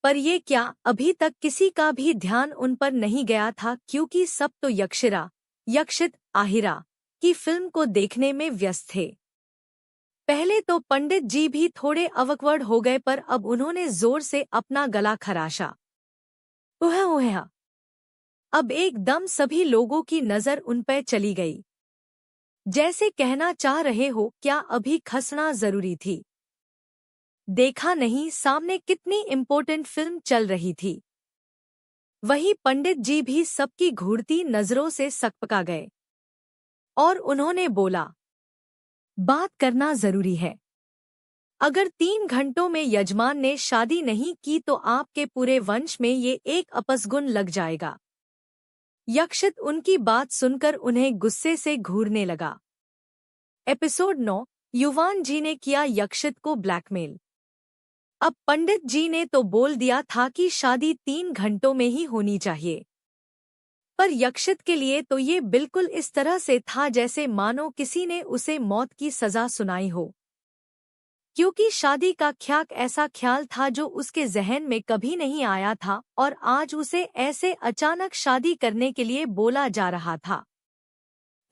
Speaker 1: पर ये क्या, अभी तक किसी का भी ध्यान उन पर नहीं गया था, क्योंकि सब तो यक्षित, आहिरा की फिल्म को देखने में व्यस्त थे। पहले तो पंडित जी भी थोड़े अवकवर्ड हो गए, पर अब उन्होंने जोर से अपना गला खराशा। उह उह। अब एकदम सभी लोगों की नजर उन पर चली गई, जैसे कहना चाह रहे हो, क्या अभी खसना जरूरी थी? देखा नहीं सामने कितनी इम्पोर्टेंट फिल्म चल रही थी। वही पंडित जी भी सबकी घूरती नजरों से सकपका गए और उन्होंने बोला, बात करना जरूरी है। अगर 3 घंटों में यजमान ने शादी नहीं की तो आपके पूरे वंश में ये एक अपसगुन लग जाएगा। यक्षित उनकी बात सुनकर उन्हें गुस्से से घूरने लगा। एपिसोड 9। युवान जी ने किया यक्षित को ब्लैकमेल। अब पंडित जी ने तो बोल दिया था कि शादी 3 घंटों में ही होनी चाहिए, पर यक्षित के लिए तो ये बिल्कुल इस तरह से था जैसे मानो किसी ने उसे मौत की सजा सुनाई हो, क्योंकि शादी का ऐसा ख्याल था जो उसके जहन में कभी नहीं आया था, और आज उसे ऐसे अचानक शादी करने के लिए बोला जा रहा था।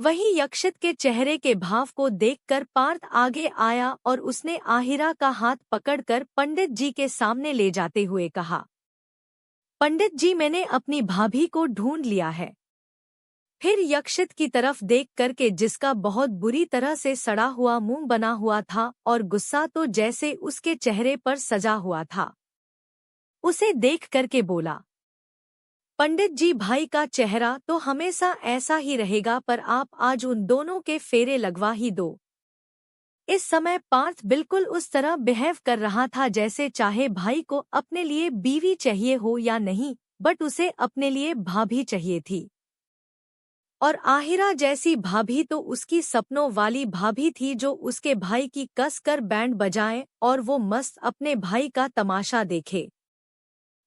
Speaker 1: वही यक्षित के चेहरे के भाव को देखकर पार्थ आगे आया और उसने आहिरा का हाथ पकड़कर पंडित जी के सामने ले जाते हुए कहा, पंडित जी, मैंने अपनी भाभी को ढूंढ लिया है। फिर यक्षित की तरफ देख करके, जिसका बहुत बुरी तरह से सड़ा हुआ मुंह बना हुआ था और गुस्सा तो जैसे उसके चेहरे पर सजा हुआ था, उसे देख करके बोला, पंडित जी, भाई का चेहरा तो हमेशा ऐसा ही रहेगा, पर आप आज उन दोनों के फेरे लगवा ही दो। इस समय पार्थ बिल्कुल उस तरह बिहेव कर रहा था जैसे चाहे भाई को अपने लिए बीवी चाहिए हो या नहीं, बट उसे अपने लिए भाभी चाहिए थी। और आहिरा जैसी भाभी तो उसकी सपनों वाली भाभी थी, जो उसके भाई की कस कर बैंड बजाए और वो मस्त अपने भाई का तमाशा देखे।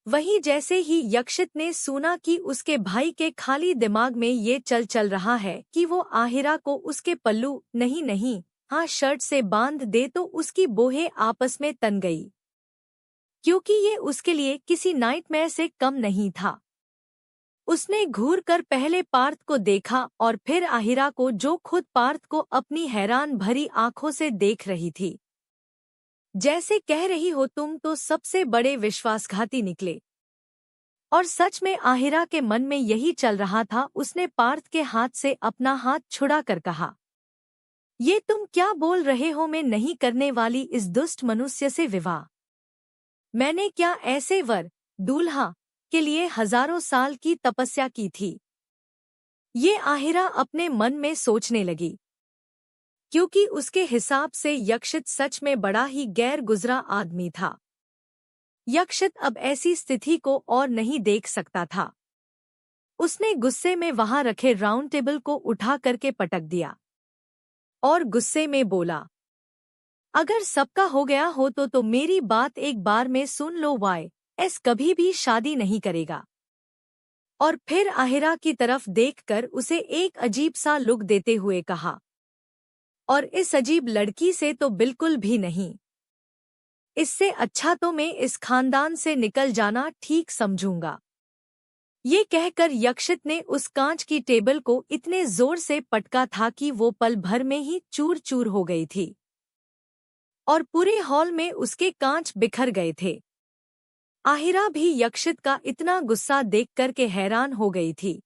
Speaker 1: वही जैसे ही यक्षित ने सुना कि उसके भाई के खाली दिमाग में ये चल रहा है कि वो आहिरा को उसके पल्लू नहीं हाँ शर्ट से बांध दे, तो उसकी बोहें आपस में तन गई, क्योंकि ये उसके लिए किसी नाइटमेयर से कम नहीं था। उसने घूर कर पहले पार्थ को देखा और फिर आहिरा को, जो खुद पार्थ को अपनी हैरान भरी आंखों से देख रही थी, जैसे कह रही हो तुम तो सबसे बड़े विश्वासघाती निकले। और सच में आहिरा के मन में यही चल रहा था। उसने पार्थ के हाथ से अपना हाथ छुड़ा कर कहा, ये तुम क्या बोल रहे हो? मैं नहीं करने वाली इस दुष्ट मनुष्य से विवाह। मैंने क्या ऐसे वर दूल्हा के लिए हजारों साल की तपस्या की थी? ये आहिरा अपने मन में सोचने लगी, क्योंकि उसके हिसाब से यक्षित सच में बड़ा ही गैर गुजरा आदमी था। यक्षित अब ऐसी स्थिति को और नहीं देख सकता था। उसने गुस्से में वहां रखे राउंड टेबल को उठा करके पटक दिया और गुस्से में बोला, अगर सबका हो गया हो तो मेरी बात एक बार में सुन लो, वाई एस कभी भी शादी नहीं करेगा। और फिर आहिरा की तरफ देखकर उसे एक अजीब सा लुक देते हुए कहा, और इस अजीब लड़की से तो बिल्कुल भी नहीं। इससे अच्छा तो मैं इस खानदान से निकल जाना ठीक समझूंगा। ये कहकर यक्षित ने उस कांच की टेबल को इतने जोर से पटका था कि वो पल भर में ही चूर चूर हो गई थी और पूरे हॉल में उसके कांच बिखर गए थे। आहिरा भी यक्षित का इतना गुस्सा देखकर के हैरान हो गई थी।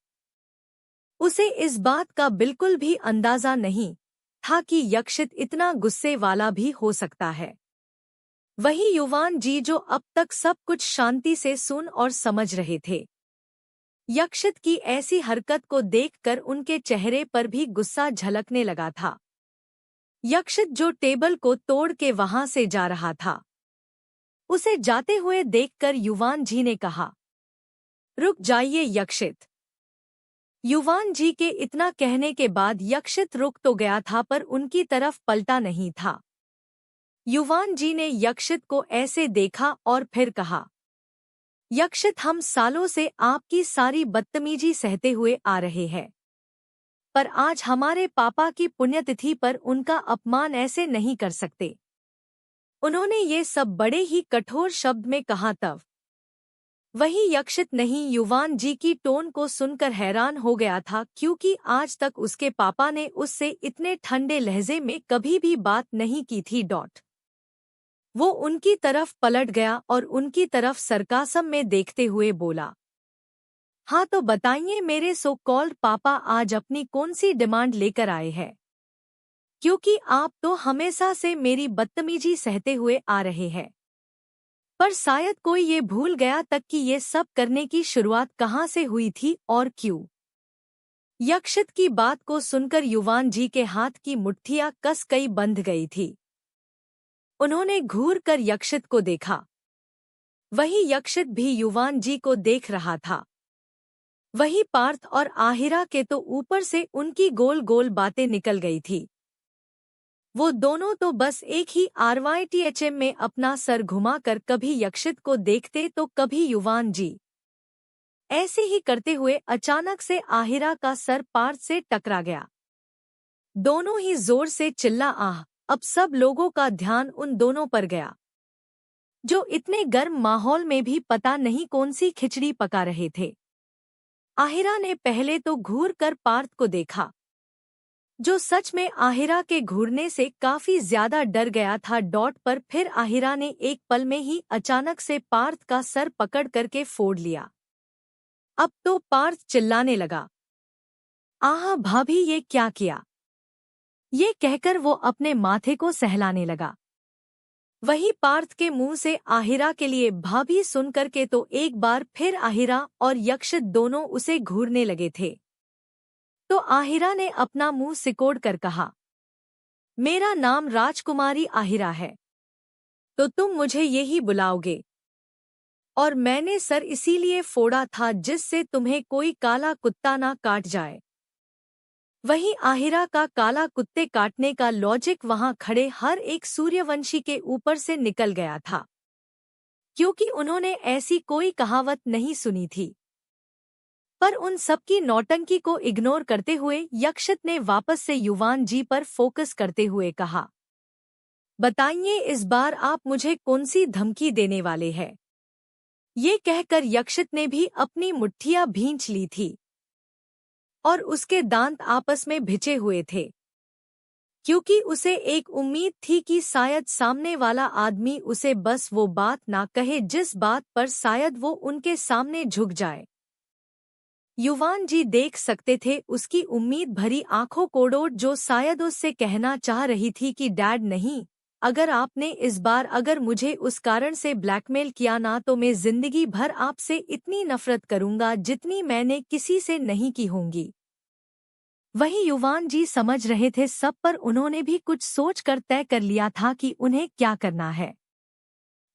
Speaker 1: उसे इस बात का बिल्कुल भी अंदाजा नहीं था कि यक्षित इतना गुस्से वाला भी हो सकता है। वही युवान जी जो अब तक सब कुछ शांति से सुन और समझ रहे थे, यक्षित की ऐसी हरकत को देखकर उनके चेहरे पर भी गुस्सा झलकने लगा था। यक्षित जो टेबल को तोड़ के वहां से जा रहा था, उसे जाते हुए देखकर युवान जी ने कहा, रुक जाइए यक्षित। युवान जी के इतना कहने के बाद यक्षित रुक तो गया था पर उनकी तरफ पलटा नहीं था। युवान जी ने यक्षित को ऐसे देखा और फिर कहा, यक्षित, हम सालों से आपकी सारी बदतमीजी सहते हुए आ रहे हैं, पर आज हमारे पापा की पुण्यतिथि पर उनका अपमान ऐसे नहीं कर सकते। उन्होंने ये सब बड़े ही कठोर शब्द में कहा। तब वही यक्षित नहीं युवान जी की टोन को सुनकर हैरान हो गया था, क्योंकि आज तक उसके पापा ने उससे इतने ठंडे लहजे में कभी भी बात नहीं की थी। वो उनकी तरफ पलट गया और उनकी तरफ सरकासम में देखते हुए बोला, हाँ तो बताइए मेरे सो कॉल्ड पापा आज अपनी कौन सी डिमांड लेकर आए हैं, क्योंकि आप तो हमेशा से मेरी बदतमीजी सहते हुए आ रहे हैं। पर शायद कोई ये भूल गया तक कि ये सब करने की शुरुआत कहाँ से हुई थी और क्यों। यक्षित की बात को सुनकर युवान जी के हाथ की मुट्ठियां कस कई बंध गई थी। उन्होंने घूर कर यक्षित को देखा। वही यक्षित भी युवान जी को देख रहा था। वही पार्थ और आहिरा के तो ऊपर से उनकी गोल गोल बातें निकल गई थी। वो दोनों तो बस एक ही RYTHM में अपना सर घुमाकर कभी यक्षित को देखते तो कभी युवान जी। ऐसे ही करते हुए अचानक से आहिरा का सर पार्थ से टकरा गया। दोनों ही जोर से चिल्ला आह। अब सब लोगों का ध्यान उन दोनों पर गया, जो इतने गर्म माहौल में भी पता नहीं कौन सी खिचड़ी पका रहे थे। आहिरा ने पहले तो घूर कर पार्थ को देखा, जो सच में आहिरा के घूरने से काफी ज्यादा डर गया था। पर फिर आहिरा ने एक पल में ही अचानक से पार्थ का सर पकड़ करके फोड़ लिया। अब तो पार्थ चिल्लाने लगा, आह भाभी ये क्या किया। ये कहकर वो अपने माथे को सहलाने लगा। वही पार्थ के मुंह से आहिरा के लिए भाभी सुनकर के तो एक बार फिर आहिरा और यक्षित दोनों उसे घूरने लगे थे। तो आहिरा ने अपना मुंह सिकोड़ कर कहा, मेरा नाम राजकुमारी आहिरा है, तो तुम मुझे यही बुलाओगे। और मैंने सर इसीलिए फोड़ा था जिससे तुम्हें कोई काला कुत्ता ना काट जाए। वहीं आहिरा का काला कुत्ते काटने का लॉजिक वहां खड़े हर एक सूर्यवंशी के ऊपर से निकल गया था, क्योंकि उन्होंने ऐसी कोई कहावत नहीं सुनी थी। पर उन सबकी नौटंकी को इग्नोर करते हुए यक्षित ने वापस से युवान जी पर फोकस करते हुए कहा, बताइए इस बार आप मुझे कौन सी धमकी देने वाले हैं। ये कहकर यक्षित ने भी अपनी मुट्ठियां भींच ली थी और उसके दांत आपस में भिचे हुए थे, क्योंकि उसे एक उम्मीद थी कि शायद सामने वाला आदमी उसे बस वो बात ना कहे जिस बात पर शायद वो उनके सामने झुक जाए। युवान जी देख सकते थे उसकी उम्मीद भरी आंखों कोड़ोड़, जो शायद उससे कहना चाह रही थी कि डैड नहीं, अगर आपने इस बार अगर मुझे उस कारण से ब्लैकमेल किया ना तो मैं जिंदगी भर आपसे इतनी नफरत करूंगा जितनी मैंने किसी से नहीं की होंगी। वही युवान जी समझ रहे थे सब, पर उन्होंने भी कुछ सोचकर तय कर लिया था कि उन्हें क्या करना है।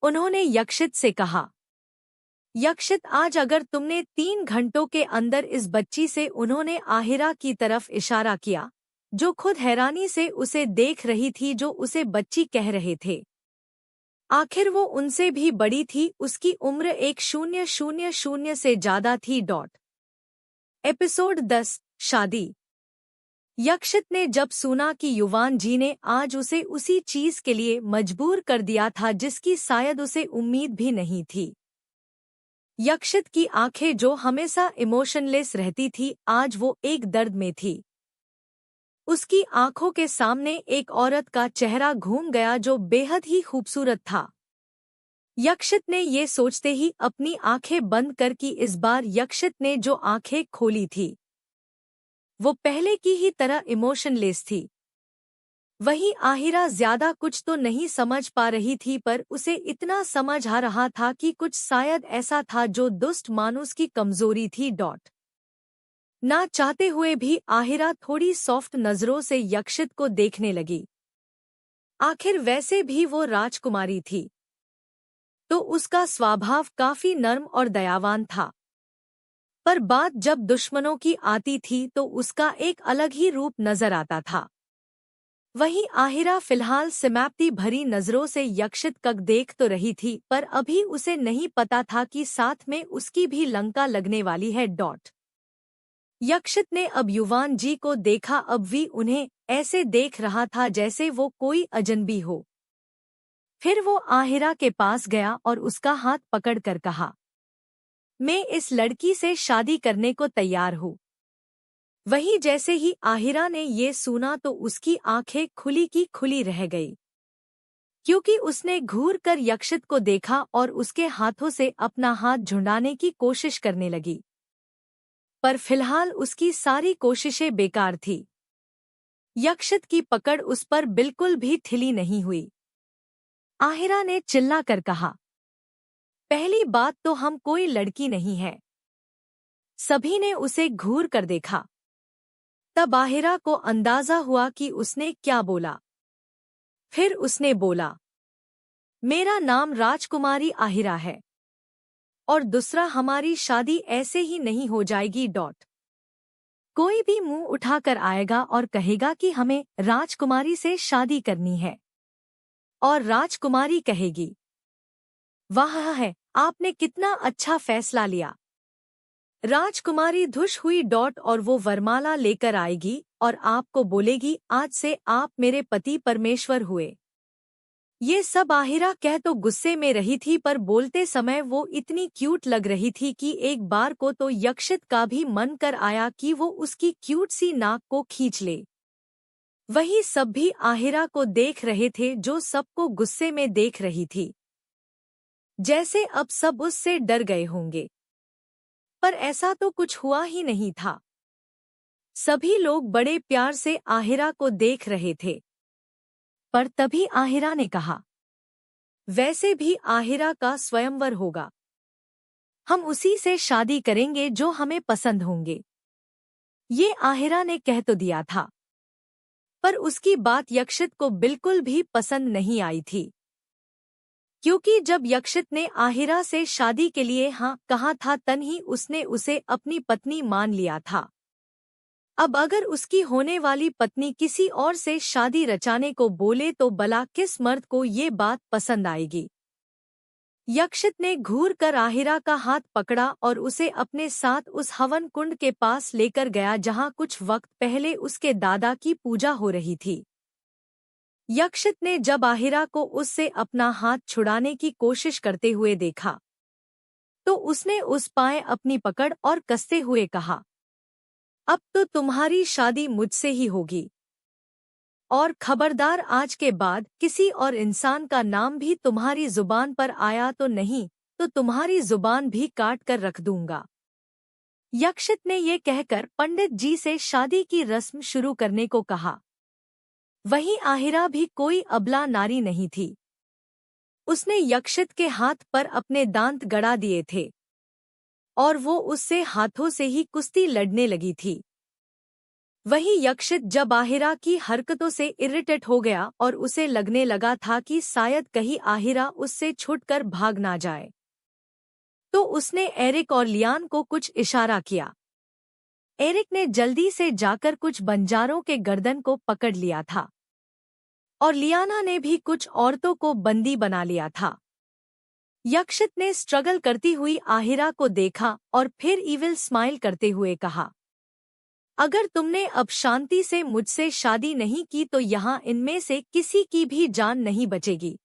Speaker 1: उन्होंने यक्षित से कहा, यक्षित, आज अगर तुमने 3 घंटों के अंदर इस बच्ची से, उन्होंने आहिरा की तरफ इशारा किया, जो खुद हैरानी से उसे देख रही थी जो उसे बच्ची कह रहे थे। आखिर वो उनसे भी बड़ी थी, उसकी उम्र 1000 से ज्यादा थी। एपिसोड 10, शादी। यक्षित ने जब सुना कि युवान जी ने आज उसे उसी चीज के लिए मजबूर कर दिया था जिसकी शायद उसे उम्मीद भी नहीं थी। यक्षित की आंखें जो हमेशा इमोशनलेस रहती थी, आज वो एक दर्द में थी। उसकी आंखों के सामने एक औरत का चेहरा घूम गया जो बेहद ही खूबसूरत था। यक्षित ने ये सोचते ही अपनी आंखें बंद कर की इस बार यक्षित ने जो आंखें खोली थी वो पहले की ही तरह इमोशनलेस थी। वहीं आहिरा ज्यादा कुछ तो नहीं समझ पा रही थी, पर उसे इतना समझ आ रहा था कि कुछ शायद ऐसा था जो दुष्ट मानुस की कमजोरी थी। ना चाहते हुए भी आहिरा थोड़ी सॉफ्ट नजरों से यक्षित को देखने लगी। आखिर वैसे भी वो राजकुमारी थी, तो उसका स्वभाव काफी नर्म और दयावान था। पर बात जब दुश्मनों की आती थी तो उसका एक अलग ही रूप नजर आता था। वहीं आहिरा फिलहाल सिमैप्ति भरी नजरों से यक्षित को देख तो रही थी, पर अभी उसे नहीं पता था कि साथ में उसकी भी लंका लगने वाली है। यक्षित ने अब युवान जी को देखा, अब भी उन्हें ऐसे देख रहा था जैसे वो कोई अजनबी हो। फिर वो आहिरा के पास गया और उसका हाथ पकड़कर कहा, मैं इस लड़की से शादी करने को तैयार हूँ। वहीं जैसे ही आहिरा ने ये सुना तो उसकी आंखें खुली की खुली रह गई, क्योंकि उसने घूर कर यक्षित को देखा और उसके हाथों से अपना हाथ झुंडाने की कोशिश करने लगी। पर फिलहाल उसकी सारी कोशिशें बेकार थी। यक्षित की पकड़ उस पर बिल्कुल भी ढिली नहीं हुई। आहिरा ने चिल्लाकर कहा, पहली बात तो हम कोई लड़की नहीं है। सभी ने उसे घूर कर देखा। तब आहिरा को अंदाजा हुआ कि उसने क्या बोला। फिर उसने बोला, मेरा नाम राजकुमारी आहिरा है, और दूसरा, हमारी शादी ऐसे ही नहीं हो जाएगी। कोई भी मुंह उठाकर आएगा और कहेगा कि हमें राजकुमारी से शादी करनी है, और राजकुमारी कहेगी, वाह है, आपने कितना अच्छा फैसला लिया। राजकुमारी धुश हुई। और वो वरमाला लेकर आएगी और आपको बोलेगी, आज से आप मेरे पति परमेश्वर हुए। ये सब आहिरा कह तो गुस्से में रही थी, पर बोलते समय वो इतनी क्यूट लग रही थी कि एक बार को तो यक्षित का भी मन कर आया कि वो उसकी क्यूट सी नाक को खींच ले। वही सब भी आहिरा को देख रहे थे, जो सबको गुस्से में देख रही थी, जैसे अब सब उससे डर गए होंगे। पर ऐसा तो कुछ हुआ ही नहीं था। सभी लोग बड़े प्यार से आहिरा को देख रहे थे। पर तभी आहिरा ने कहा, वैसे भी आहिरा का स्वयंवर होगा, हम उसी से शादी करेंगे जो हमें पसंद होंगे। ये आहिरा ने कह तो दिया था, पर उसकी बात यक्षित को बिल्कुल भी पसंद नहीं आई थी, क्योंकि जब यक्षित ने आहिरा से शादी के लिए हाँ कहा था तन ही उसने उसे अपनी पत्नी मान लिया था। अब अगर उसकी होने वाली पत्नी किसी और से शादी रचाने को बोले तो भला किस मर्द को ये बात पसंद आएगी। यक्षित ने घूर कर आहिरा का हाथ पकड़ा और उसे अपने साथ उस हवन कुंड के पास लेकर गया जहां कुछ वक्त पहले उसके दादा की पूजा हो रही थी। यक्षित ने जब आहिरा को उससे अपना हाथ छुड़ाने की कोशिश करते हुए देखा तो उसने उस पाए अपनी पकड़ और कसते हुए कहा, अब तो तुम्हारी शादी मुझसे ही होगी, और खबरदार, आज के बाद किसी और इंसान का नाम भी तुम्हारी जुबान पर आया तो नहीं तो तुम्हारी जुबान भी काट कर रख दूंगा। यक्षित ने ये कहकर पंडित जी से शादी की रस्म शुरू करने को कहा। वहीं आहिरा भी कोई अबला नारी नहीं थी। उसने यक्षित के हाथ पर अपने दांत गड़ा दिए थे और वो उससे हाथों से ही कुश्ती लड़ने लगी थी। वही यक्षित जब आहिरा की हरकतों से इरिटेट हो गया और उसे लगने लगा था कि शायद कहीं आहिरा उससे छूटकर भाग ना जाए, तो उसने एरिक और लियान को कुछ इशारा किया। एरिक ने जल्दी से जाकर कुछ बंजारों के गर्दन को पकड़ लिया था और लियाना ने भी कुछ औरतों को बंदी बना लिया था। यक्षित ने स्ट्रगल करती हुई आहिरा को देखा और फिर इविल स्माइल करते हुए कहा, अगर तुमने अब शांति से मुझसे शादी नहीं की तो यहाँ इनमें से किसी की भी जान नहीं बचेगी।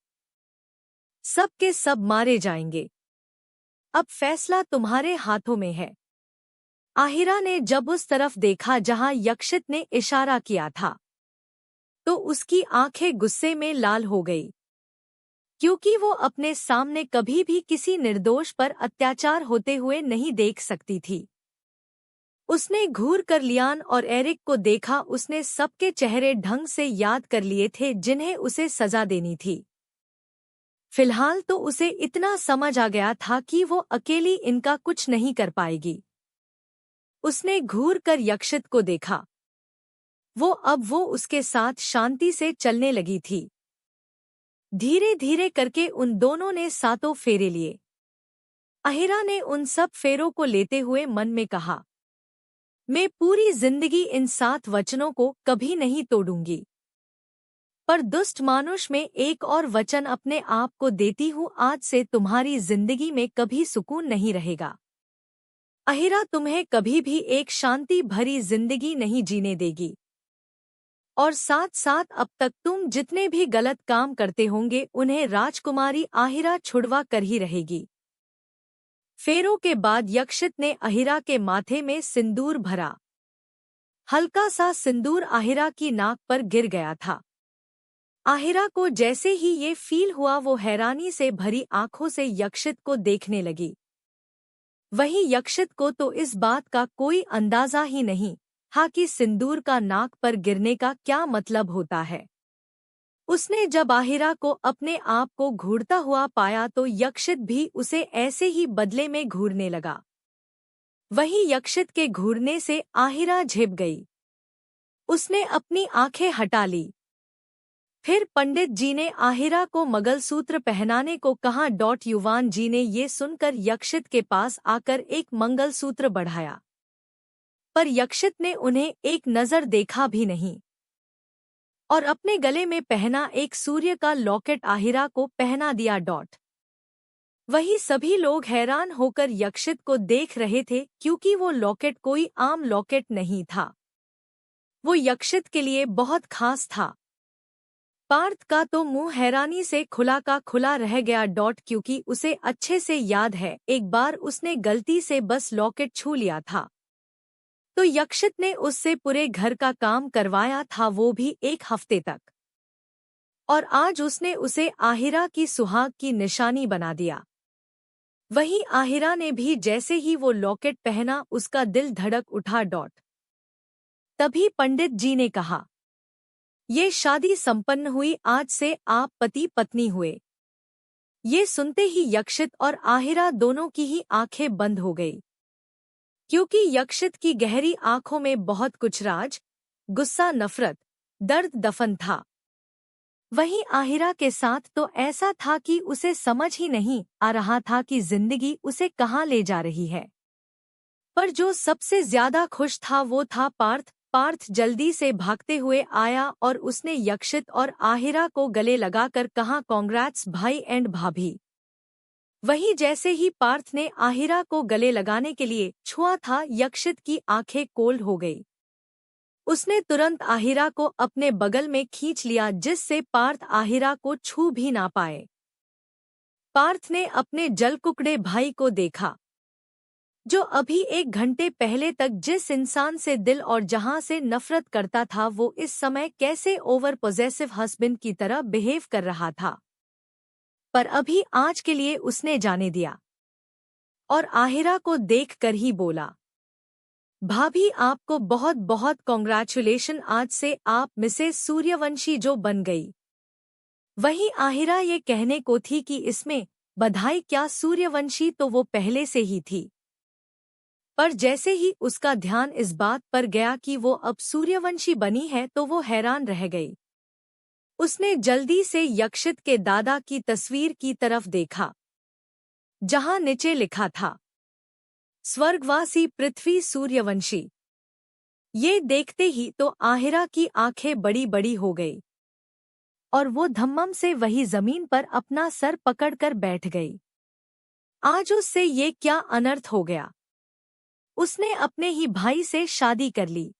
Speaker 1: सब के सब मारे जाएंगे। अब फैसला तुम्हारे हाथों में है। आहिरा ने जब उस तरफ देखा जहां यक्षित ने इशारा किया था तो उसकी आंखें गुस्से में लाल हो गई, क्योंकि वो अपने सामने कभी भी किसी निर्दोष पर अत्याचार होते हुए नहीं देख सकती थी। उसने घूर कर लियान और एरिक को देखा। उसने सबके चेहरे ढंग से याद कर लिए थे जिन्हें उसे सजा देनी थी। फिलहाल तो उसे इतना समझ आ गया था कि वो अकेली इनका कुछ नहीं कर पाएगी। उसने घूर कर यक्षित को देखा। वो उसके साथ शांति से चलने लगी थी। धीरे धीरे करके उन दोनों ने 7 फेरे लिए। आहिरा ने उन सब फेरों को लेते हुए मन में कहा, मैं पूरी जिंदगी इन 7 वचनों को कभी नहीं तोड़ूंगी। पर दुष्ट मानुष में एक और वचन अपने आप को देती हूँ, आज से तुम्हारी जिंदगी में कभी सुकून नहीं रहेगा। आहिरा तुम्हें कभी भी एक शांति भरी जिंदगी नहीं जीने देगी और साथ साथ अब तक तुम जितने भी गलत काम करते होंगे उन्हें राजकुमारी आहिरा छुड़वा कर ही रहेगी। फेरों के बाद यक्षित ने आहिरा के माथे में सिंदूर भरा। हल्का सा सिंदूर आहिरा की नाक पर गिर गया था। आहिरा को जैसे ही ये फील हुआ वो हैरानी से भरी आंखों से यक्षित को देखने लगी। वहीं यक्षित को तो इस बात का कोई अंदाजा ही नहीं था कि सिंदूर का नाक पर गिरने का क्या मतलब होता है। उसने जब आहिरा को अपने आप को घूरता हुआ पाया तो यक्षित भी उसे ऐसे ही बदले में घूरने लगा। वहीं यक्षित के घूरने से आहिरा झिप गई। उसने अपनी आंखें हटा ली। फिर पंडित जी ने आहिरा को मंगलसूत्र पहनाने को कहा। युवान जी ने ये सुनकर यक्षित के पास आकर एक मंगलसूत्र बढ़ाया, पर यक्षित ने उन्हें एक नजर देखा भी नहीं और अपने गले में पहना एक सूर्य का लॉकेट आहिरा को पहना दिया। वही सभी लोग हैरान होकर यक्षित को देख रहे थे, क्योंकि वो लॉकेट कोई आम लॉकेट नहीं था। वो यक्षित के लिए बहुत खास था। पार्थ का तो मुंह हैरानी से खुला का खुला रह गया। क्योंकि उसे अच्छे से याद है, एक बार उसने गलती से बस लॉकेट छू लिया था तो यक्षित ने उससे पूरे घर का काम करवाया था, वो भी 1 हफ्ते तक। और आज उसने उसे आहिरा की सुहाग की निशानी बना दिया। वहीं आहिरा ने भी जैसे ही वो लॉकेट पहना उसका दिल धड़क उठा। तभी पंडित जी ने कहा, ये शादी संपन्न हुई, आज से आप पति पत्नी हुए। ये सुनते ही यक्षित और आहिरा दोनों की ही आंखें बंद हो गई, क्योंकि यक्षित की गहरी आंखों में बहुत कुछ राज, गुस्सा, नफरत, दर्द दफन था। वहीं आहिरा के साथ तो ऐसा था कि उसे समझ ही नहीं आ रहा था कि जिंदगी उसे कहाँ ले जा रही है। पर जो सबसे ज्यादा खुश था वो था पार्थ। पार्थ जल्दी से भागते हुए आया और उसने यक्षित और आहिरा को गले लगाकर कहा, कांग्रेट्स भाई एंड भाभी। वहीं जैसे ही पार्थ ने आहिरा को गले लगाने के लिए छुआ था, यक्षित की आंखें कोल्ड हो गई। उसने तुरंत आहिरा को अपने बगल में खींच लिया, जिससे पार्थ आहिरा को छू भी ना पाए। पार्थ ने अपने जलकुकड़े भाई को देखा, जो अभी 1 घंटे पहले तक जिस इंसान से दिल और जहां से नफरत करता था, वो इस समय कैसे ओवर पॉजेसिव हस्बैंड की तरह बिहेव कर रहा था। पर अभी आज के लिए उसने जाने दिया और आहिरा को देखकर ही बोला, भाभी आपको बहुत बहुत कॉन्ग्रेचुलेशन, आज से आप मिसेस सूर्यवंशी जो बन गई। वहीं आहिरा ये कहने को थी कि इसमें बधाई क्या, सूर्यवंशी तो वो पहले से ही थी। पर जैसे ही उसका ध्यान इस बात पर गया कि वो अब सूर्यवंशी बनी है तो वो हैरान रह गई। उसने जल्दी से यक्षित के दादा की तस्वीर की तरफ देखा, जहां नीचे लिखा था, स्वर्गवासी पृथ्वी सूर्यवंशी। ये देखते ही तो आहिरा की आंखें बड़ी बड़ी हो गई और वो धम्मम से वही जमीन पर अपना सर पकड़कर बैठ गई। आज उससे ये क्या अनर्थ हो गया। उसने अपने ही भाई से शादी कर ली।